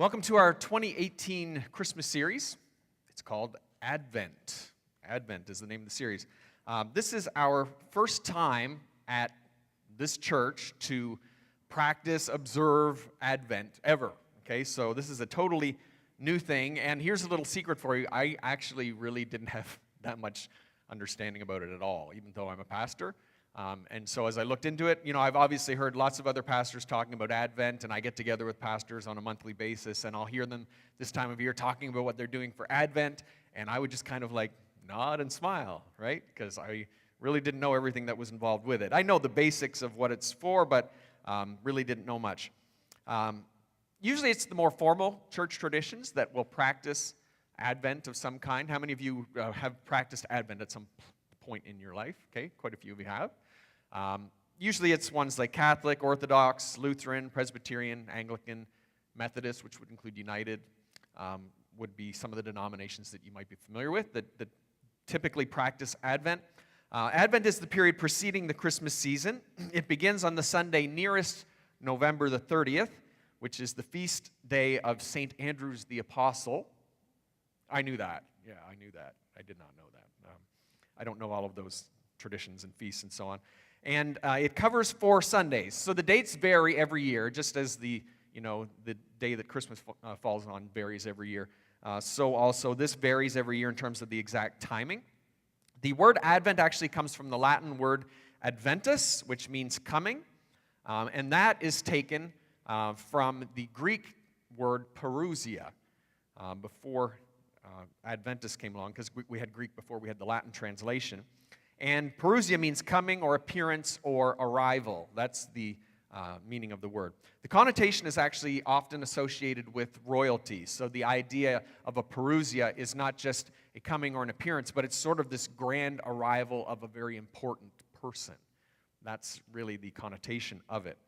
Welcome to our 2018 Christmas series. It's called Advent. Advent is the name of the series. This is our first time at this church to practice, observe Advent ever. Okay, so this is a totally new thing. And here's a little secret for you. I actually really didn't have that much understanding about it at all, even though I'm a pastor. And so as I looked into it, I've obviously heard lots of other pastors talking about Advent, and I get together with pastors on a monthly basis, and I'll hear them this time of year talking about what they're doing for Advent, and I would just kind of like nod and smile, right? Because I really didn't know everything that was involved with it. I know the basics of what it's for, but really didn't know much. Usually it's the more formal church traditions that will practice Advent of some kind. How many of you have practiced Advent at some point in your life? Okay, quite a few of you have. Usually it's ones like Catholic, Orthodox, Lutheran, Presbyterian, Anglican, Methodist, which would include United, would be some of the denominations that you might be familiar with that typically practice Advent. Advent is the period preceding the Christmas season. It begins on the Sunday nearest November the 30th, which is the feast day of St. Andrews the Apostle. I knew that. Yeah, I knew that. I did not know that. I don't know all of those traditions and feasts and so on. And it covers 4 Sundays. So the dates vary every year, just as the day that Christmas falls on varies every year. So also this varies every year in terms of the exact timing. The word Advent actually comes from the Latin word adventus, which means coming. And that is taken from the Greek word parousia. Before Adventus came along, because we had Greek before we had the Latin translation. And parousia means coming or appearance or arrival. That's the meaning of the word. The connotation is actually often associated with royalty. So the idea of a parousia is not just a coming or an appearance, but it's sort of this grand arrival of a very important person. That's really the connotation of it.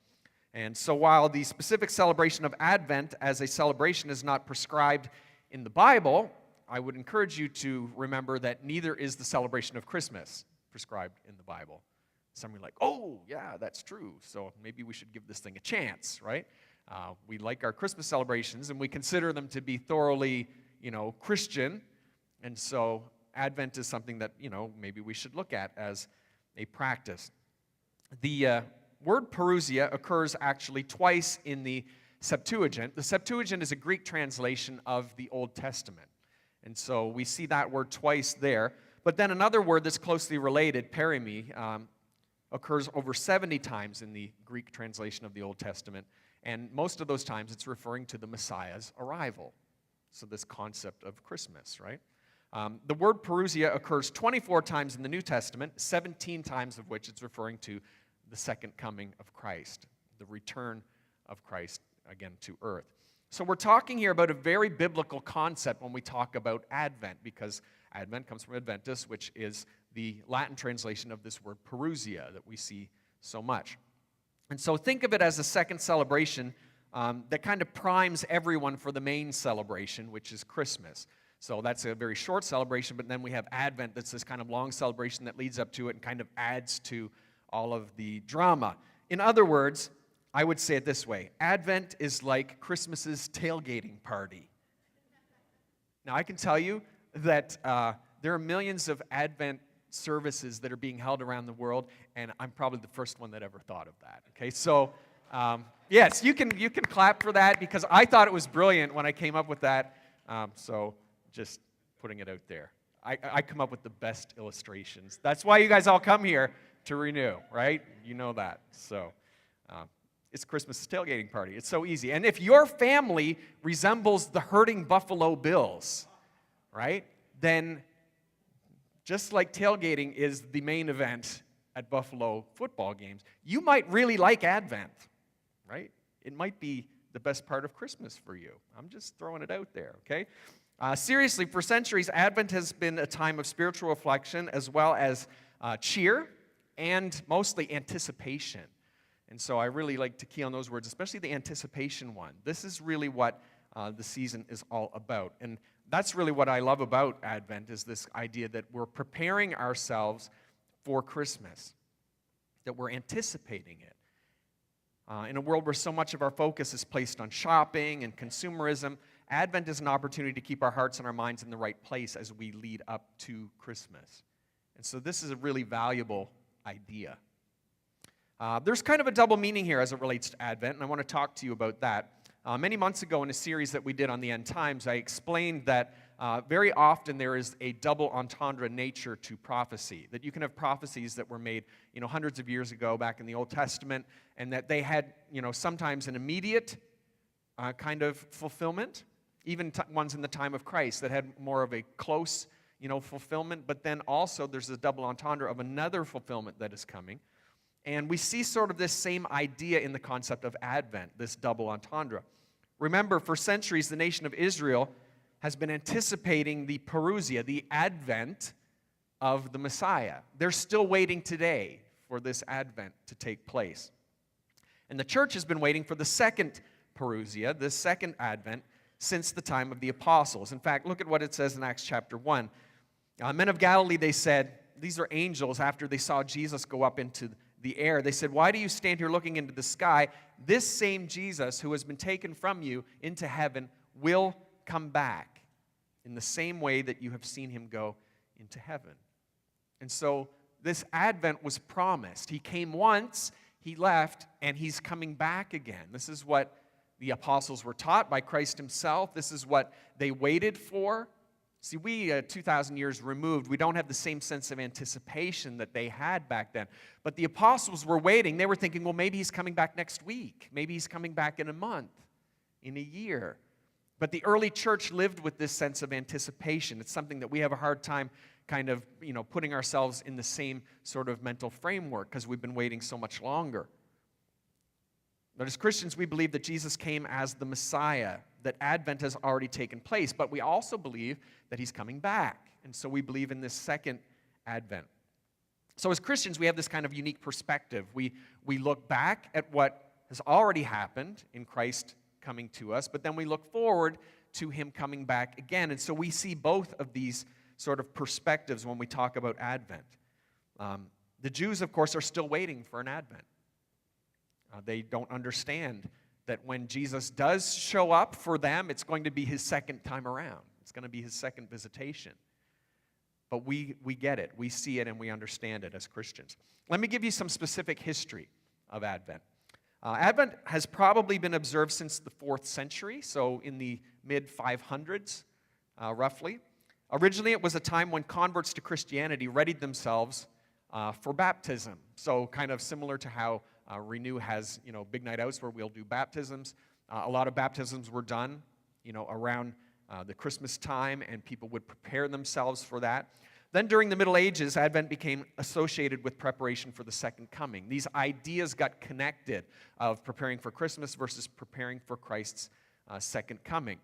And so while the specific celebration of Advent as a celebration is not prescribed in the Bible, I would encourage you to remember that neither is the celebration of Christmas prescribed in the Bible. Some are like, oh, yeah, that's true, so maybe we should give this thing a chance, right? We like our Christmas celebrations, and we consider them to be thoroughly, Christian, and so Advent is something that, maybe we should look at as a practice. The word parousia occurs actually twice in the Septuagint. The Septuagint is a Greek translation of the Old Testament. And so we see that word twice there. But then another word that's closely related, perimi, occurs over 70 times in the Greek translation of the Old Testament. And most of those times it's referring to the Messiah's arrival. So this concept of Christmas, right? The word parousia occurs 24 times in the New Testament, 17 times of which it's referring to the second coming of Christ, the return of Christ again to earth. So we're talking here about a very biblical concept when we talk about Advent, because Advent comes from Adventus, which is the Latin translation of this word parousia that we see so much. And so think of it as a second celebration that kind of primes everyone for the main celebration, which is Christmas. So that's a very short celebration, but then we have Advent that's this kind of long celebration that leads up to it and kind of adds to all of the drama. In other words, I would say it this way: Advent is like Christmas's tailgating party. Now, I can tell you that there are millions of Advent services that are being held around the world, and I'm probably the first one that ever thought of that. Okay, so yes, you can clap for that, because I thought it was brilliant when I came up with that. So just putting it out there. I come up with the best illustrations. That's why you guys all come here to Renew, right? You know that. So it's Christmas tailgating party. It's so easy. And if your family resembles the herding Buffalo Bills, right, then just like tailgating is the main event at Buffalo football games, you might really like Advent, right? It might be the best part of Christmas for you. I'm just throwing it out there, okay? Seriously, for centuries, Advent has been a time of spiritual reflection as well as cheer and mostly anticipation. And so I really like to key on those words, especially the anticipation one. This is really what the season is all about. And that's really what I love about Advent, is this idea that we're preparing ourselves for Christmas, that we're anticipating it. In a world where so much of our focus is placed on shopping and consumerism, Advent is an opportunity to keep our hearts and our minds in the right place as we lead up to Christmas. And so this is a really valuable idea. There's kind of a double meaning here as it relates to Advent, and I want to talk to you about that. Many months ago in a series that we did on the end times, I explained that very often there is a double entendre nature to prophecy, that you can have prophecies that were made, hundreds of years ago back in the Old Testament, and that they had, sometimes an immediate kind of fulfillment, even ones in the time of Christ that had more of a close, fulfillment, but then also there's a double entendre of another fulfillment that is coming. And we see sort of this same idea in the concept of Advent, this double entendre. Remember, for centuries, the nation of Israel has been anticipating the parousia, the advent of the Messiah. They're still waiting today for this advent to take place. And the church has been waiting for the second parousia, the second advent, since the time of the apostles. In fact, look at what it says in Acts chapter 1. Men of Galilee, they said, these are angels after they saw Jesus go up into the air. They said, why do you stand here looking into the sky? This same Jesus who has been taken from you into heaven will come back in the same way that you have seen him go into heaven. And so this advent was promised. He came once, he left, and he's coming back again. This is what the apostles were taught by Christ himself. This is what they waited for. See, we, 2,000 years removed, we don't have the same sense of anticipation that they had back then. But the apostles were waiting. They were thinking, well, maybe he's coming back next week. Maybe he's coming back in a month, in a year. But the early church lived with this sense of anticipation. It's something that we have a hard time kind of, putting ourselves in the same sort of mental framework because we've been waiting so much longer. But as Christians, we believe that Jesus came as the Messiah, that Advent has already taken place, but we also believe that he's coming back. And so we believe in this second Advent. So as Christians, we have this kind of unique perspective. We look back at what has already happened in Christ coming to us, but then we look forward to him coming back again. And so we see both of these sort of perspectives when we talk about Advent. The Jews, of course, are still waiting for an Advent. They don't understand that when Jesus does show up for them, it's going to be his second time around. It's going to be his second visitation. But we get it. We see it and we understand it as Christians. Let me give you some specific history of Advent. Advent has probably been observed since the 4th century, so in the mid-500s, roughly. Originally, it was a time when converts to Christianity readied themselves for baptism. So kind of similar to how Renew has, big night outs where we'll do baptisms. A lot of baptisms were done, around the Christmas time, and people would prepare themselves for that. Then during the Middle Ages, Advent became associated with preparation for the second coming. These ideas got connected of preparing for Christmas versus preparing for Christ's second coming.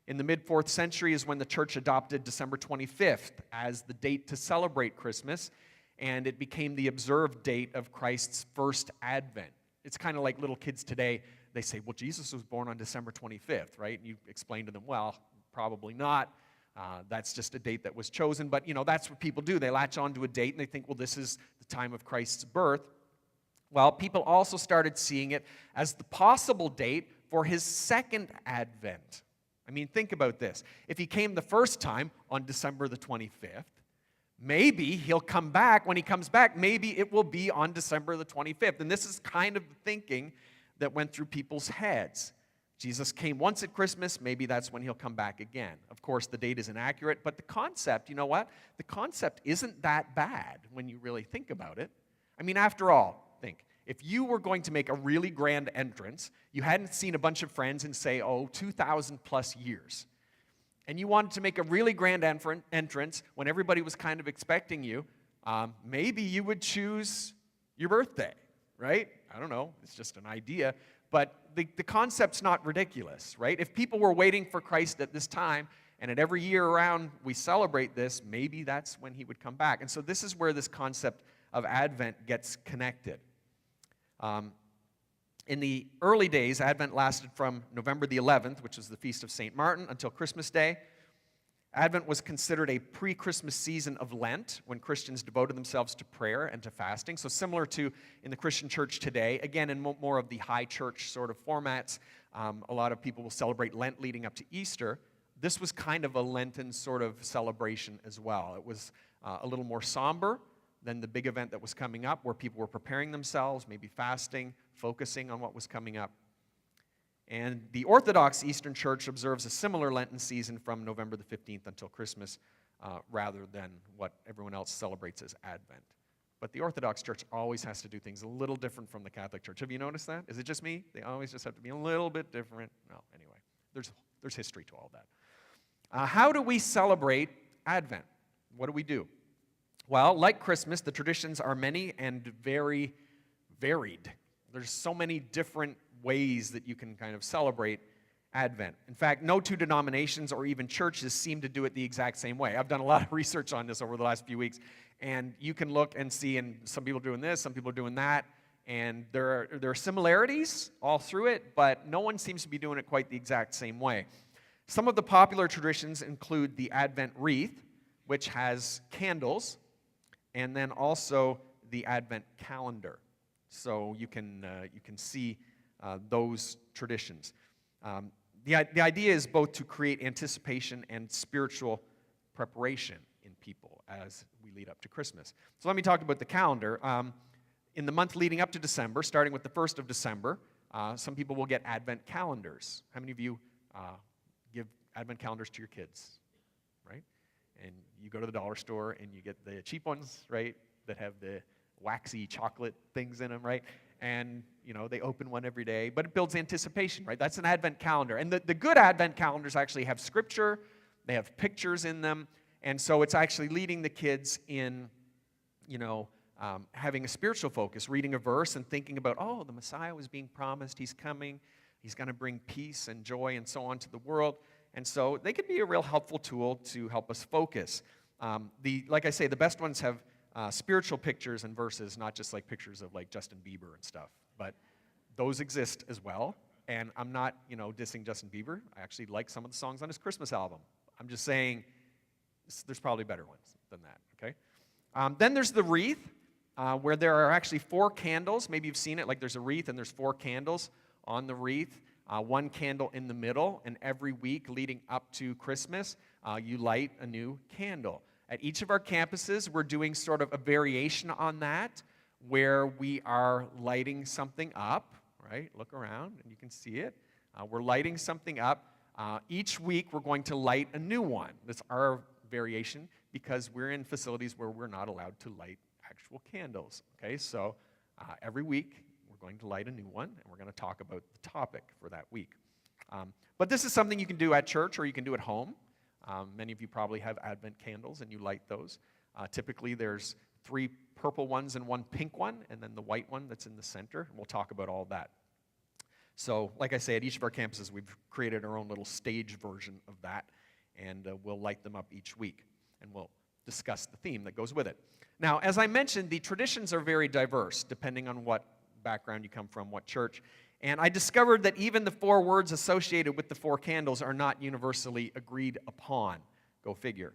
In the mid-4th century is when the church adopted December 25th as the date to celebrate Christmas, and it became the observed date of Christ's first advent. It's kind of like little kids today. They say, well, Jesus was born on December 25th, right? And you explain to them, well, probably not. That's just a date that was chosen. But, that's what people do. They latch on to a date, and they think, well, this is the time of Christ's birth. Well, people also started seeing it as the possible date for his second advent. I mean, think about this. If he came the first time on December the 25th, maybe he'll come back. When he comes back, maybe it will be on December the 25th. And this is kind of the thinking that went through people's heads. Jesus came once at Christmas, maybe that's when he'll come back again. Of course, the date is inaccurate, but the concept, you know what? The concept isn't that bad when you really think about it. I mean, after all, think. If you were going to make a really grand entrance, you hadn't seen a bunch of friends in, say, 2,000 plus years, and you wanted to make a really grand entrance when everybody was kind of expecting you, maybe you would choose your birthday, right? I don't know. It's just an idea. But the concept's not ridiculous, right? If people were waiting for Christ at this time, and at every year around we celebrate this, maybe that's when he would come back. And so this is where this concept of Advent gets connected. In the early days, Advent lasted from November the 11th, which is the Feast of St. Martin, until Christmas Day. Advent was considered a pre-Christmas season of Lent when Christians devoted themselves to prayer and to fasting. So similar to in the Christian church today, again in more of the high church sort of formats, a lot of people will celebrate Lent leading up to Easter. This was kind of a Lenten sort of celebration as well. It was a little more somber than the big event that was coming up, where people were preparing themselves, maybe fasting, focusing on what was coming up. And the Orthodox Eastern Church observes a similar Lenten season from November the 15th until Christmas, rather than what everyone else celebrates as Advent. But the Orthodox Church always has to do things a little different from the Catholic Church. Have you noticed that? Is it just me? They always just have to be a little bit different. No, anyway, there's history to all that. How do we celebrate Advent? What do we do? Well, like Christmas, the traditions are many and very varied. There's so many different ways that you can kind of celebrate Advent. In fact, no two denominations or even churches seem to do it the exact same way. I've done a lot of research on this over the last few weeks, and you can look and see, and some people are doing this, some people are doing that, and there are similarities all through it, but no one seems to be doing it quite the exact same way. Some of the popular traditions include the Advent wreath, which has candles, and then also the Advent calendar. So you can see those traditions. The idea is both to create anticipation and spiritual preparation in people as we lead up to Christmas. So let me talk about the calendar. In the month leading up to December, starting with the 1st of December, some people will get Advent calendars. How many of you give Advent calendars to your kids, right? And you go to the dollar store and you get the cheap ones, right, that have the waxy chocolate things in them, right? And, they open one every day, but it builds anticipation, right? That's an Advent calendar. And the good Advent calendars actually have scripture, they have pictures in them, and so it's actually leading the kids in, having a spiritual focus, reading a verse and thinking about, oh, the Messiah was being promised, he's coming, he's going to bring peace and joy and so on to the world. And so they can be a real helpful tool to help us focus. Like I say, the best ones have spiritual pictures and verses, not just like pictures of like Justin Bieber and stuff. But those exist as well. And I'm not, dissing Justin Bieber. I actually like some of the songs on his Christmas album. I'm just saying there's probably better ones than that, okay? Then there's the wreath, where there are actually 4 candles. Maybe you've seen it, like there's a wreath and there's 4 candles on the wreath. 1 candle in the middle, and every week leading up to Christmas, you light a new candle. At each of our campuses, we're doing sort of a variation on that, where we are lighting something up, right? Look around, and you can see it. We're lighting something up. Each week, we're going to light a new one. That's our variation, because we're in facilities where we're not allowed to light actual candles, okay? So every week, we're going to light a new one, and we're going to talk about the topic for that week. But this is something you can do at church or you can do at home. Many of you probably have Advent candles, and you light those. Typically, there's 3 purple ones and 1 pink one, and then the white one that's in the center. And we'll talk about all that. So, like I say, at each of our campuses, we've created our own little stage version of that, and we'll light them up each week, and we'll discuss the theme that goes with it. Now, as I mentioned, the traditions are very diverse, depending on what background you come from, what church. And I discovered that even the 4 words associated with the 4 candles are not universally agreed upon. Go figure.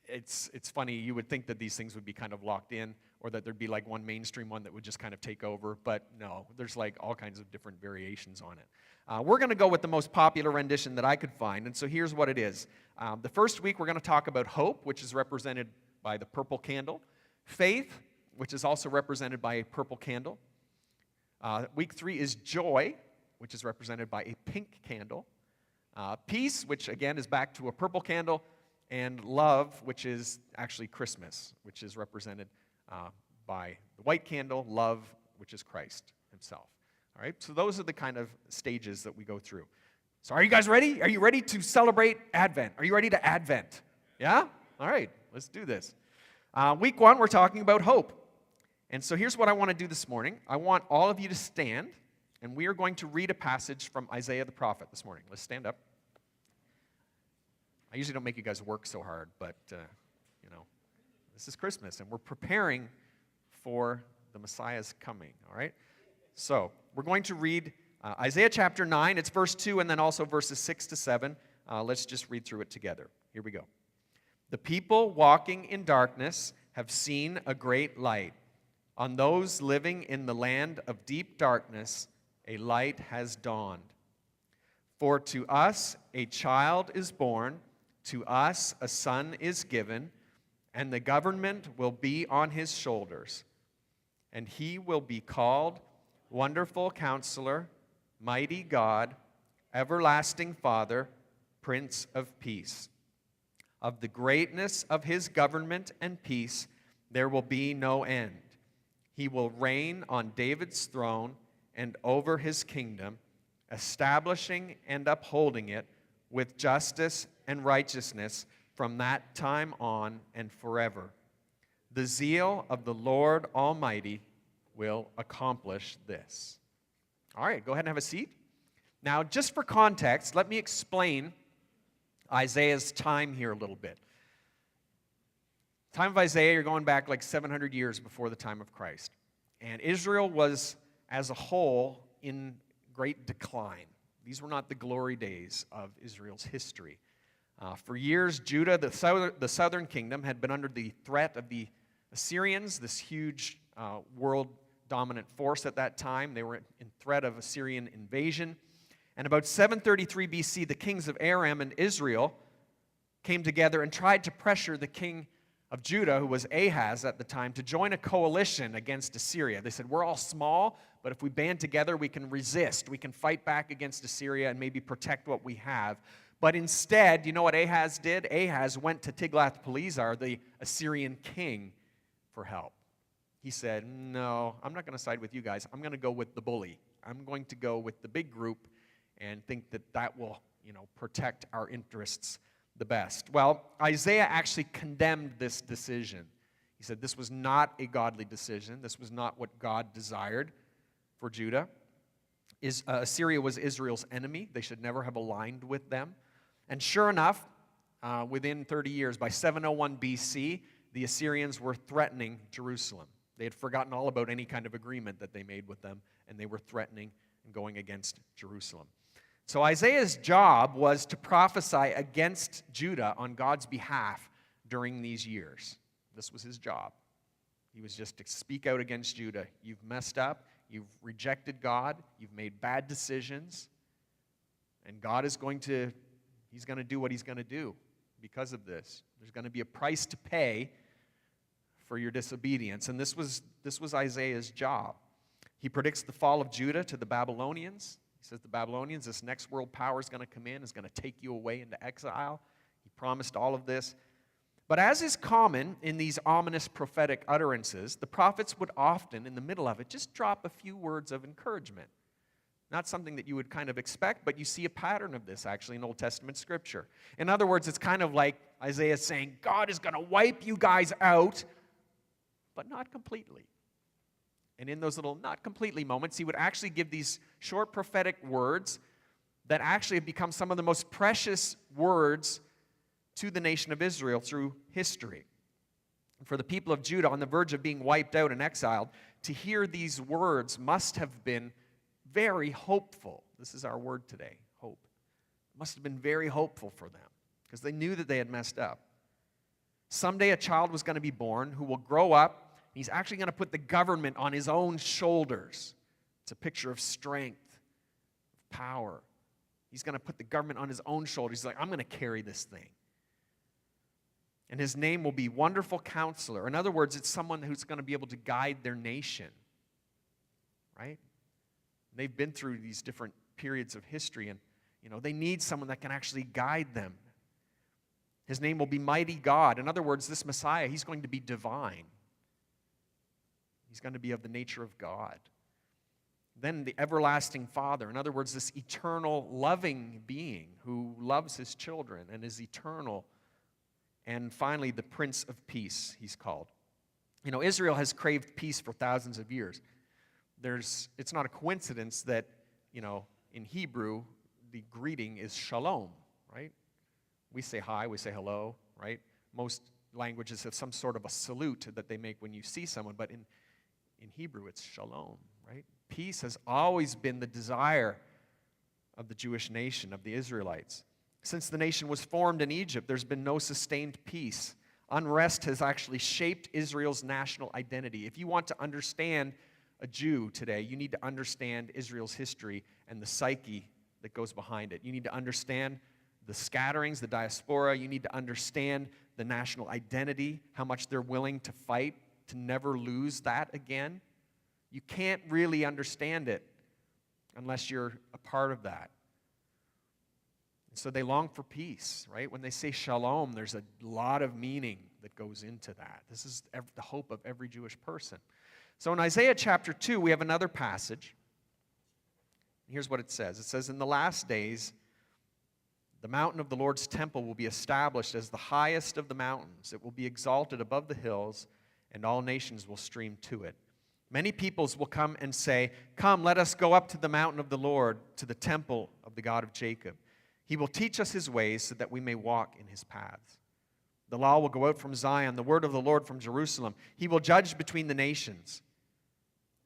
It's funny, you would think that these things would be kind of locked in, or that there'd be like one mainstream one that would just kind of take over, but no, there's like all kinds of different variations on it. We're going to go with the most popular rendition that I could find, and so here's what it is. The first week we're going to talk about hope, which is represented by the purple candle. Faith, which is also represented by a purple candle. Week 3 is joy, which is represented by a pink candle. Peace, which again is back to a purple candle. And love, which is actually Christmas, which is represented by the white candle. Love, which is Christ himself. All right, so those are the kind of stages that we go through. So are you guys ready? Are you ready to celebrate Advent? Are you ready to Advent? Yeah? All right, let's do this. Week 1, we're talking about hope. And so here's what I want to do this morning. I want all of you to stand, and we are going to read a passage from Isaiah the prophet this morning. Let's stand up. I usually don't make you guys work so hard, but, this is Christmas, and we're preparing for the Messiah's coming, all right? So we're going to read Isaiah chapter 9. It's verse 2, and then also verses 6 to 7. let's just read through it together. Here we go. The people walking in darkness have seen a great light. On those living in the land of deep darkness, a light has dawned. For to us a child is born, to us a son is given, and the government will be on his shoulders. And he will be called Wonderful Counselor, Mighty God, Everlasting Father, Prince of Peace. Of the greatness of his government and peace there will be no end. He will reign on David's throne and over his kingdom, establishing and upholding it with justice and righteousness from that time on and forever. The zeal of the Lord Almighty will accomplish this. All right, go ahead and have a seat. Now, just for context, let me explain Isaiah's time here a little bit. The time of Isaiah, you're going back like 700 years before the time of Christ. And Israel was, as a whole, in great decline. These were not the glory days of Israel's history. For years, Judah, the southern kingdom, had been under the threat of the Assyrians, this huge world-dominant force at that time. They were in threat of Assyrian invasion. And about 733 BC, the kings of Aram and Israel came together and tried to pressure the king of Judah, who was Ahaz at the time, to join a coalition against Assyria. They said, we're all small, but if we band together, we can resist. We can fight back against Assyria and maybe protect what we have. But instead, you know what Ahaz did? Ahaz went to Tiglath-Pileser, the Assyrian king, for help. He said, no, I'm not going to side with you guys. I'm going to go with the bully. I'm going to go with the big group and think that that will, protect our interests the best. Well, Isaiah actually condemned this decision. He said this was not a godly decision. This was not what God desired for Judah. Assyria was Israel's enemy. They should never have aligned with them. And sure enough, within 30 years, by 701 BC, the Assyrians were threatening Jerusalem. They had forgotten all about any kind of agreement that they made with them, and they were threatening and going against Jerusalem. So Isaiah's job was to prophesy against Judah on God's behalf during these years. This was his job. He was just to speak out against Judah. You've messed up. You've rejected God. You've made bad decisions. And God is going to do what he's going to do because of this. There's going to be a price to pay for your disobedience. And this was Isaiah's job. He predicts the fall of Judah to the Babylonians. He says the Babylonians, this next world power is going to come in, is going to take you away into exile. He promised all of this. But as is common in these ominous prophetic utterances, the prophets would often, in the middle of it, just drop a few words of encouragement. Not something that you would kind of expect, but you see a pattern of this actually in Old Testament Scripture. In other words, it's kind of like Isaiah saying, God is going to wipe you guys out, but not completely. And in those little not completely moments, he would actually give these short prophetic words that actually have become some of the most precious words to the nation of Israel through history. For the people of Judah on the verge of being wiped out and exiled, to hear these words must have been very hopeful. This is our word today, hope. It must have been very hopeful for them because they knew that they had messed up. Someday a child was going to be born who will grow up. He's actually going to put the government on his own shoulders. It's a picture of strength, of power. He's going to put the government on his own shoulders. He's like, I'm going to carry this thing. And his name will be Wonderful Counselor. In other words, it's someone who's going to be able to guide their nation. Right? They've been through these different periods of history, and they need someone that can actually guide them. His name will be Mighty God. In other words, this Messiah, he's going to be divine. He's going to be of the nature of God. Then the everlasting Father. In other words, this eternal loving being who loves his children and is eternal. And finally, the Prince of Peace, he's called. Israel has craved peace for thousands of years. It's not a coincidence that, in Hebrew, the greeting is shalom, right? We say hi, we say hello, right? Most languages have some sort of a salute that they make when you see someone, but in Hebrew, it's shalom, right? Peace has always been the desire of the Jewish nation, of the Israelites. Since the nation was formed in Egypt, there's been no sustained peace. Unrest has actually shaped Israel's national identity. If you want to understand a Jew today, you need to understand Israel's history and the psyche that goes behind it. You need to understand the scatterings, the diaspora. You need to understand the national identity, how much they're willing to fight to never lose that again. You can't really understand it unless you're a part of that. And so they long for peace, right? When they say shalom, there's a lot of meaning that goes into that. This is the hope of every Jewish person. So in Isaiah chapter 2, we have another passage. Here's what it says. It says, "In the last days, the mountain of the Lord's temple will be established as the highest of the mountains. It will be exalted above the hills, and all nations will stream to it. Many peoples will come and say, 'Come, let us go up to the mountain of the Lord, to the temple of the God of Jacob. He will teach us his ways so that we may walk in his paths. The law will go out from Zion, the word of the Lord from Jerusalem. He will judge between the nations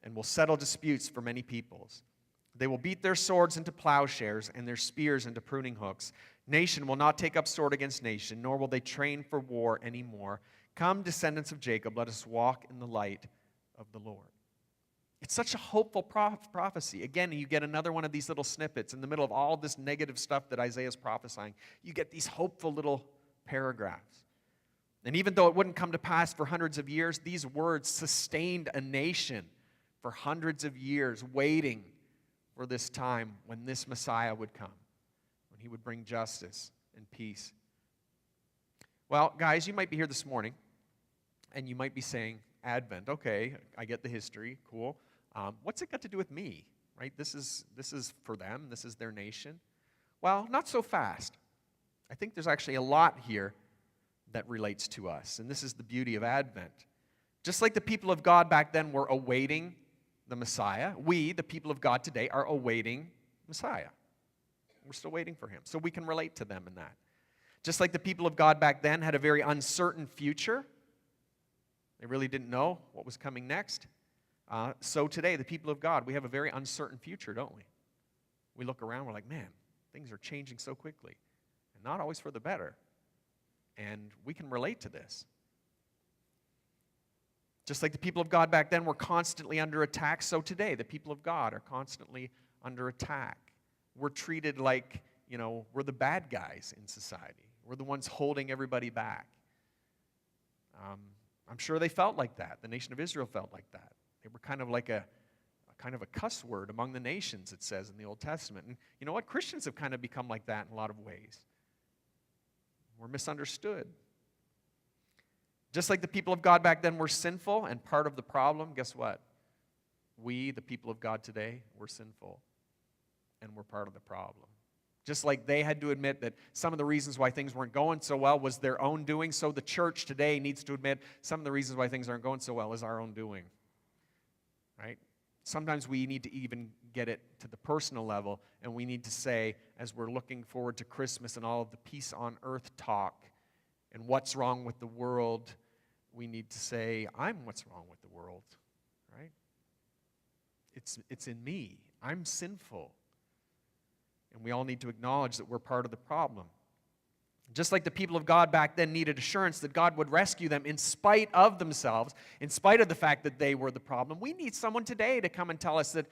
and will settle disputes for many peoples. They will beat their swords into plowshares and their spears into pruning hooks. Nation will not take up sword against nation, nor will they train for war anymore. Come, descendants of Jacob, let us walk in the light of the Lord.'" It's such a hopeful prophecy. Again, you get another one of these little snippets in the middle of all this negative stuff that Isaiah is prophesying. You get these hopeful little paragraphs. And even though it wouldn't come to pass for hundreds of years, these words sustained a nation for hundreds of years, waiting for this time when this Messiah would come, when he would bring justice and peace. Well, guys, you might be here this morning, and you might be saying, Advent, okay, I get the history, cool. What's it got to do with me, right? This is for them. This is their nation. Well, not so fast. I think there's actually a lot here that relates to us, and this is the beauty of Advent. Just like the people of God back then were awaiting the Messiah, we, the people of God today, are awaiting Messiah. We're still waiting for him, so we can relate to them in that. Just like the people of God back then had a very uncertain future, they really didn't know what was coming next. So today, the people of God, we have a very uncertain future, don't we? We look around, we're like, man, things are changing so quickly, and not always for the better. And we can relate to this. Just like the people of God back then were constantly under attack, so today, the people of God are constantly under attack. We're treated like, we're the bad guys in society. We're the ones holding everybody back. I'm sure they felt like that. The nation of Israel felt like that. They were kind of like a cuss word among the nations, it says in the Old Testament. And you know what? Christians have kind of become like that in a lot of ways. We're misunderstood. Just like the people of God back then were sinful and part of the problem, guess what? We, the people of God today, we're sinful and we're part of the problem. Just like they had to admit that some of the reasons why things weren't going so well was their own doing, so the church today needs to admit some of the reasons why things aren't going so well is our own doing. Right? Sometimes we need to even get it to the personal level, and we need to say, as we're looking forward to Christmas and all of the peace on earth talk and what's wrong with the world, we need to say, I'm what's wrong with the world. Right? It's in me. I'm sinful. And we all need to acknowledge that we're part of the problem. Just like the people of God back then needed assurance that God would rescue them in spite of themselves, in spite of the fact that they were the problem, we need someone today to come and tell us that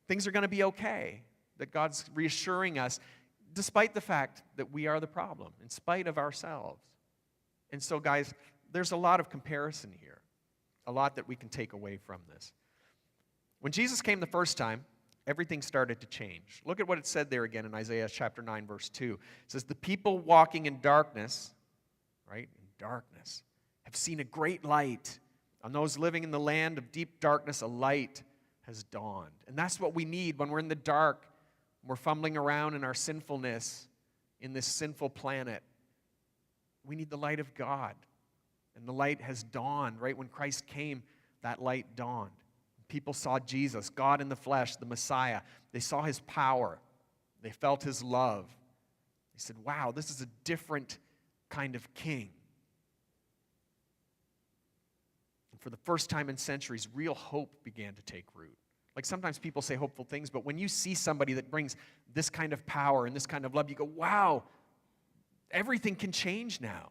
things are going to be okay, that God's reassuring us despite the fact that we are the problem, in spite of ourselves. And so, guys, there's a lot of comparison here, a lot that we can take away from this. When Jesus came the first time, everything started to change. Look at what it said there again in Isaiah chapter 9, verse 2. It says, "The people walking in darkness," right, in darkness, "have seen a great light. On those living in the land of deep darkness, a light has dawned." And that's what we need when we're in the dark. We're fumbling around in our sinfulness, in this sinful planet. We need the light of God. And the light has dawned. Right when Christ came, that light dawned. People saw Jesus, God in the flesh, the Messiah. They saw his power. They felt his love. They said, wow, this is a different kind of king. And for the first time in centuries, real hope began to take root. Like sometimes people say hopeful things, but when you see somebody that brings this kind of power and this kind of love, you go, wow, everything can change now.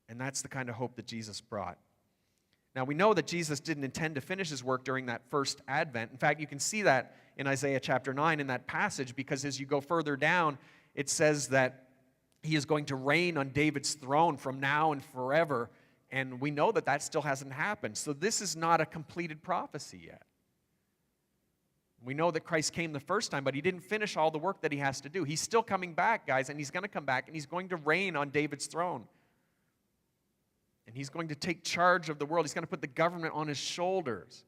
And that's the kind of hope that Jesus brought. Now, we know that Jesus didn't intend to finish his work during that first advent. In fact, you can see that in Isaiah chapter 9 in that passage, because as you go further down, it says that he is going to reign on David's throne from now and forever. And we know that that still hasn't happened. So this is not a completed prophecy yet. We know that Christ came the first time, but he didn't finish all the work that he has to do. He's still coming back, guys, and he's going to come back, and he's going to reign on David's throne. And he's going to take charge of the world. He's going to put the government on his shoulders.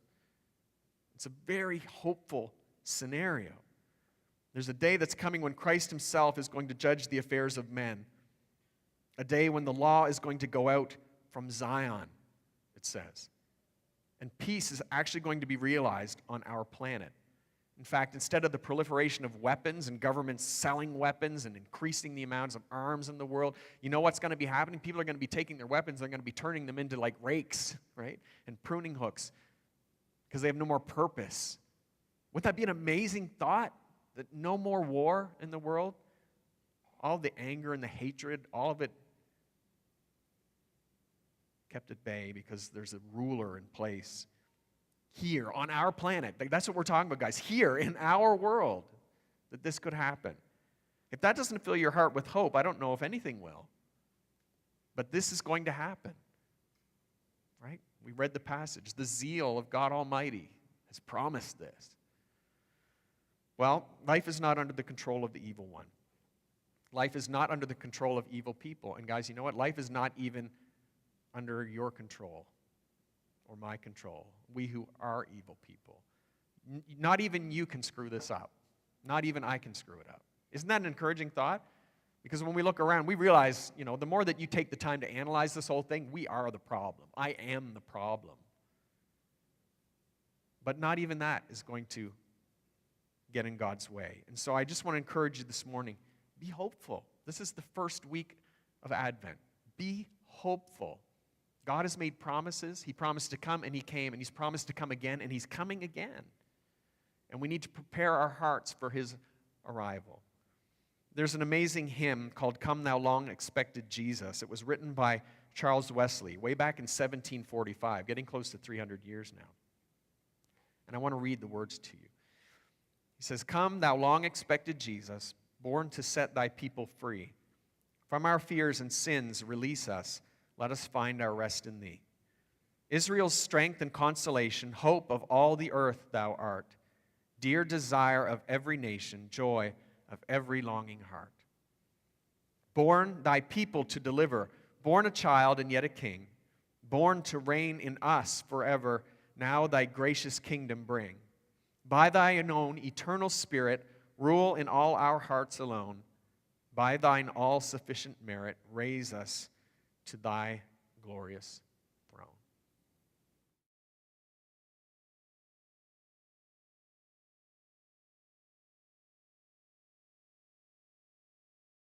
It's a very hopeful scenario. There's a day that's coming when Christ himself is going to judge the affairs of men. A day when the law is going to go out from Zion, it says. And peace is actually going to be realized on our planet. In fact, instead of the proliferation of weapons and governments selling weapons and increasing the amounts of arms in the world, you know what's going to be happening? People are going to be taking their weapons, they're going to be turning them into like rakes, right? And pruning hooks, because they have no more purpose. Wouldn't that be an amazing thought? That no more war in the world? All the anger and the hatred, all of it kept at bay because there's a ruler in place. Here on our planet, that's what we're talking about, guys, here in our world, that this could happen. If that doesn't fill your heart with hope, I don't know if anything will. But this is going to happen, right? We read the passage. The zeal of God Almighty has promised this. Well, life is not under the control of the evil one. Life is not under the control of evil people. And guys, you know what? Life is not even under your control or my control. We who are evil people. Not even you can screw this up. Not even I can screw it up. Isn't that an encouraging thought? Because when we look around, we realize, the more that you take the time to analyze this whole thing, we are the problem. I am the problem. But not even that is going to get in God's way. And so I just want to encourage you this morning, be hopeful. This is the first week of Advent. Be hopeful. God has made promises. He promised to come, and he came, and he's promised to come again, and he's coming again. And we need to prepare our hearts for his arrival. There's an amazing hymn called Come Thou Long Expected Jesus. It was written by Charles Wesley way back in 1745, getting close to 300 years now. And I want to read the words to you. He says, Come, thou long expected Jesus, born to set thy people free. From our fears and sins release us. Let us find our rest in thee. Israel's strength and consolation, hope of all the earth thou art, dear desire of every nation, joy of every longing heart. Born thy people to deliver, born a child and yet a king, born to reign in us forever, now thy gracious kingdom bring. By thine own eternal Spirit, rule in all our hearts alone. By thine all-sufficient merit, raise us to thy glorious